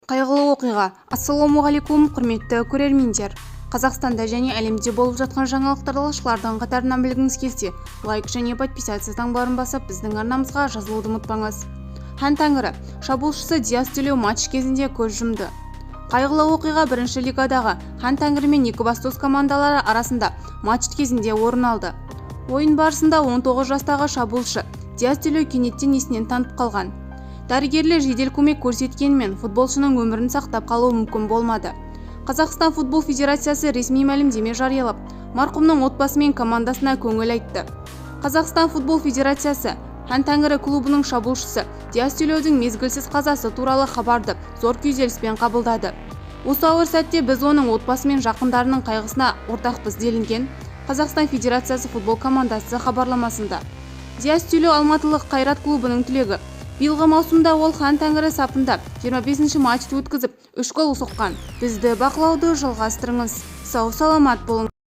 Қайғылы оқиға. Ассалаумағалейкум, құрметті көрермендер. Қазақстанда және әлемде болып жатқан жаңалықтарды алғашқылардың қатарынан білгіңіз келсе, лайк және подписация таңбаларын басып, біздің арнамызға жазылуды ұмытпаңыз. Хан Тәңірі, шабуылшысы Диас Тюлеу матч кезінде көз жұмды. Қайғылы оқиға бірінші лигадағы Хан Тәңірі мен Екібастұз командалары арасында матч кезінде орын алды. Ойын барысында 19 жастағы шабуылшы Диас Тюлеу кенеттен есінен танып қалған. Дәрігерлер жедел көмек көрсеткенімен футболшының өмірін сақтап қалуы мүмкін болмады. Қазақстан футбол федерациясы ресми мәлімдеме жариялап, марқұмның отбасы мен командасына көңіл айтты. Қазақстан футбол федерациясы Хан Тәңірі клубының шабуылшысы Диас Тюлеудің мезгілсіз қазасы туралы хабарды зор күйзеліспен қабылдады. Осы ауыр сәтте біз оның отбасы мен жақындарының қайғысына ортақпыз делінген Қазақстан федерациясы футбол командасы хабарламасында. Диас Тюлеу алматылық Қайрат клубының түлегі. Биылғы маусымда ол Хан Тәңірі сапында 25-ші матчты өткізіп, 3 гол соққан. Бізді бақылауды жалғастырыңыз. Сау саламат болыңыз.